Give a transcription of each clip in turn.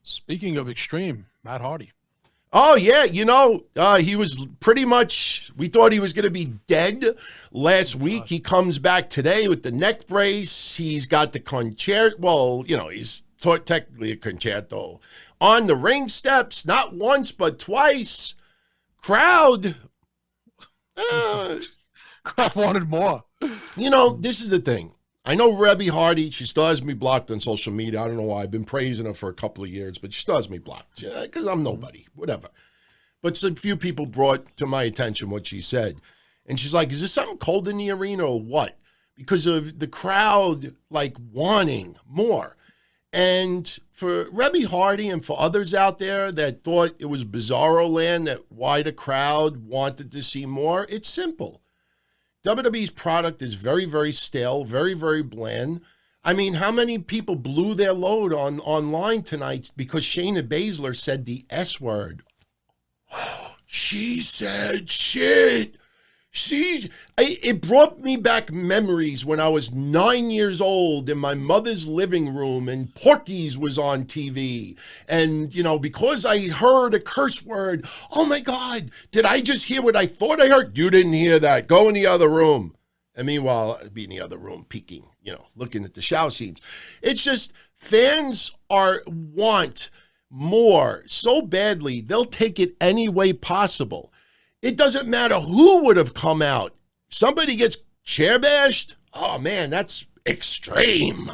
Speaking of extreme, Matt Hardy. Oh, yeah. He was pretty much, we thought he was going to be dead last week. He comes back today with the neck brace. He's got the concerto. Well, he's technically a concerto. On the ring steps, not once, but twice. Crowd. Crowd wanted more. This is the thing. I know Rebby Hardy, she still has me blocked on social media. I don't know why. I've been praising her for a couple of years, but she still has me blocked because I'm nobody, whatever. But a few people brought to my attention what she said. And she's like, is there something cold in the arena or what? Because of the crowd, wanting more. And for Rebby Hardy and for others out there that thought it was Bizarro Land, that why the crowd wanted to see more, it's simple. WWE's product is very, very stale, very, very bland. I mean, how many people blew their load online tonight because Shayna Baszler said the S word? She said shit. It brought me back memories when I was 9 years old in my mother's living room and Porky's was on TV. And, because I heard a curse word, oh my God, did I just hear what I thought I heard? You didn't hear that. Go in the other room. And meanwhile, I'd be in the other room peeking, looking at the shower scenes. It's just fans want more so badly, they'll take it any way possible. It doesn't matter who would have come out. Somebody gets chair bashed. Oh man, that's extreme.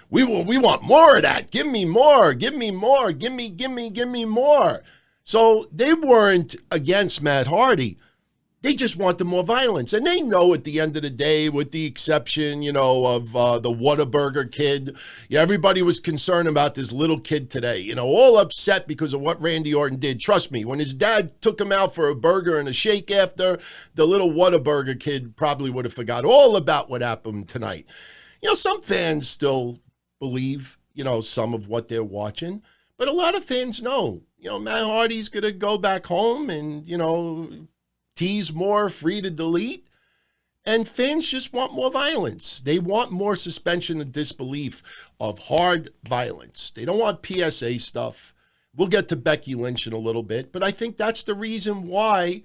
We want more of that. Give me more. Give me more. Give me more. So they weren't against Matt Hardy. They just want the more violence. And they know at the end of the day, with the exception, of the Whataburger kid, everybody was concerned about this little kid today, all upset because of what Randy Orton did. Trust me, when his dad took him out for a burger and a shake after, the little Whataburger kid probably would have forgot all about what happened tonight. Some fans still believe, some of what they're watching, but a lot of fans know, Matt Hardy's going to go back home and, tease more, free to delete. And fans just want more violence. They want more suspension of disbelief of hard violence. They don't want PSA stuff. We'll get to Becky Lynch in a little bit, but I think that's the reason why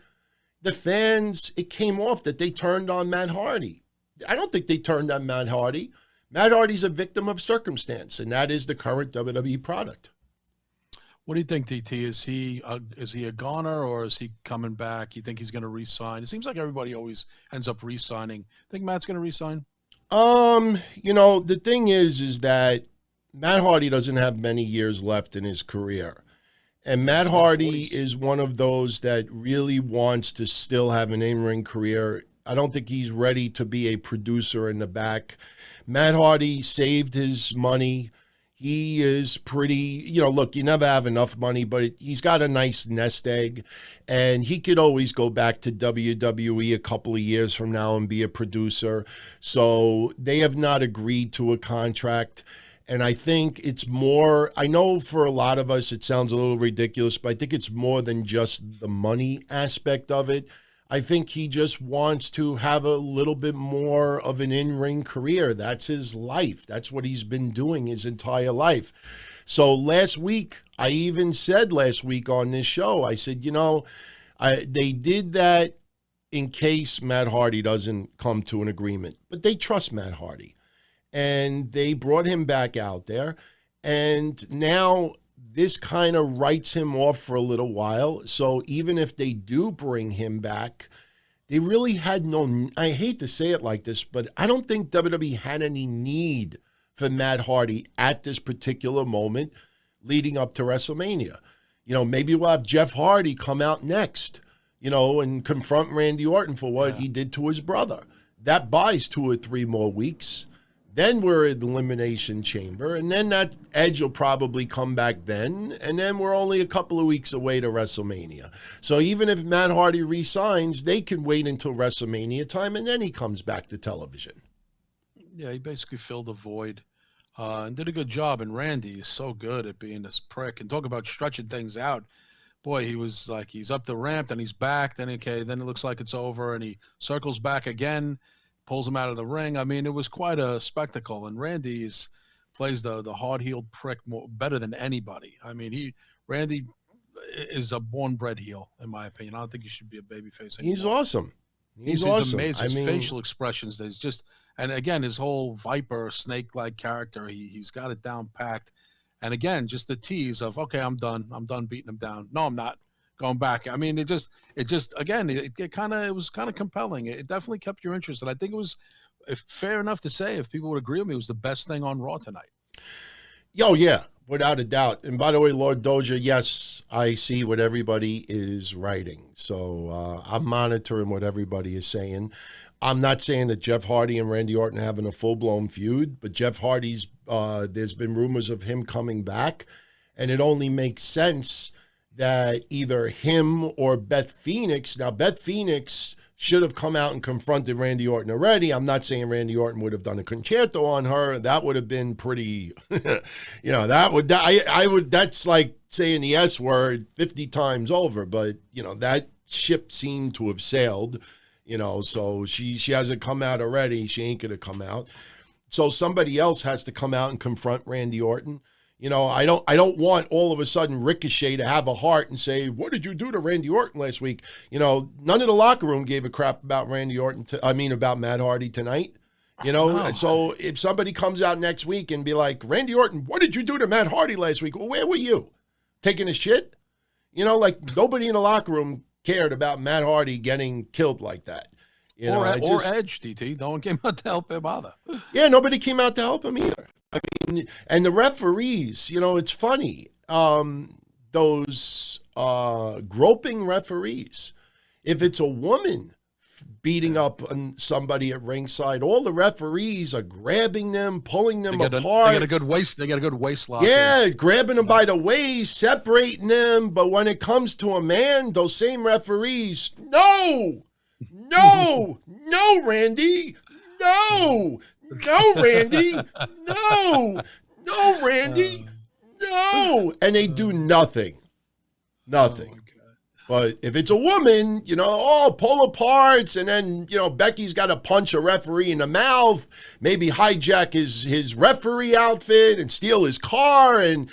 the fans, it came off that they turned on Matt Hardy. I don't think they turned on Matt Hardy. Matt Hardy's a victim of circumstance, and that is the current WWE product. What do you think, DT? Is he a goner or is he coming back? You think he's going to re-sign? It seems like everybody always ends up re-signing. Think Matt's going to re-sign? The thing is that Matt Hardy doesn't have many years left in his career. And Matt Hardy is one of those that really wants to still have an in-ring career. I don't think he's ready to be a producer in the back. Matt Hardy saved his money. He is pretty, look, you never have enough money, but he's got a nice nest egg, and he could always go back to WWE a couple of years from now and be a producer. So they have not agreed to a contract. And I think it's more, I know for a lot of us it sounds a little ridiculous, but I think it's more than just the money aspect of it. I think he just wants to have a little bit more of an in-ring career. That's his life. That's what he's been doing his entire life. So last week, I even said last week on this show, I said, they did that in case Matt Hardy doesn't come to an agreement. But they trust Matt Hardy. And they brought him back out there. And now this kind of writes him off for a little while. So even if they do bring him back, they really had no, I hate to say it like this, but I don't think WWE had any need for Matt Hardy at this particular moment leading up to WrestleMania. Maybe we'll have Jeff Hardy come out next, and confront Randy Orton for what he did to his brother. That buys 2 or 3 more weeks. Then we're at the Elimination Chamber, and then that Edge will probably come back then, and then we're only a couple of weeks away to WrestleMania. So even if Matt Hardy re-signs, they can wait until WrestleMania time, and then he comes back to television. Yeah, he basically filled the void and did a good job. And Randy is so good at being this prick. And talk about stretching things out. Boy, he was like, he's up the ramp, then he's back, then it looks like it's over, and he circles back again, pulls him out of the ring. I mean, it was quite a spectacle. And Randy is plays the hard-heeled prick better than anybody. I mean, Randy is a born-bred heel, in my opinion. I don't think he should be a babyface anymore. He's awesome. He's awesome. Amazing. His facial expressions, there's just, and again, his whole viper snake-like character, he's got it down packed. And again, just the tease of, okay, I'm done beating him down. No, I'm not going back. I mean, it was kind of compelling. It definitely kept your interest. And I think it was fair enough to say, if people would agree with me, it was the best thing on Raw tonight. Oh, yeah, without a doubt. And by the way, Lord Doja, yes, I see what everybody is writing. So I'm monitoring what everybody is saying. I'm not saying that Jeff Hardy and Randy Orton are having a full-blown feud, but Jeff Hardy's, there's been rumors of him coming back, and it only makes sense that either him or Beth Phoenix, now Beth Phoenix should have come out and confronted Randy Orton already. I'm not saying Randy Orton would have done a concerto on her. That would have been pretty, that's like saying the S word 50 times over, but, that ship seemed to have sailed. So she hasn't come out already. She ain't going to come out. So somebody else has to come out and confront Randy Orton. I don't want all of a sudden Ricochet to have a heart and say, what did you do to Randy Orton last week? None of the locker room gave a crap about Randy Orton. About Matt Hardy tonight. So if somebody comes out next week and be like, Randy Orton, what did you do to Matt Hardy last week? Well, where were you? Taking a shit? Nobody in the locker room cared about Matt Hardy getting killed like that. Or Edge, DT. No one came out to help him either. Yeah, nobody came out to help him either. I mean, and the referees, it's funny. Those groping referees, if it's a woman beating up on somebody at ringside, all the referees are grabbing them, pulling them apart. They got a good waist lock. Yeah, grabbing them by the waist, separating them. But when it comes to a man, those same referees, no, Randy, no, Randy, no, Randy, no. And they do nothing. Nothing. But if it's a woman, pull aparts, and then, Becky's got to punch a referee in the mouth, maybe hijack his referee outfit and steal his car. And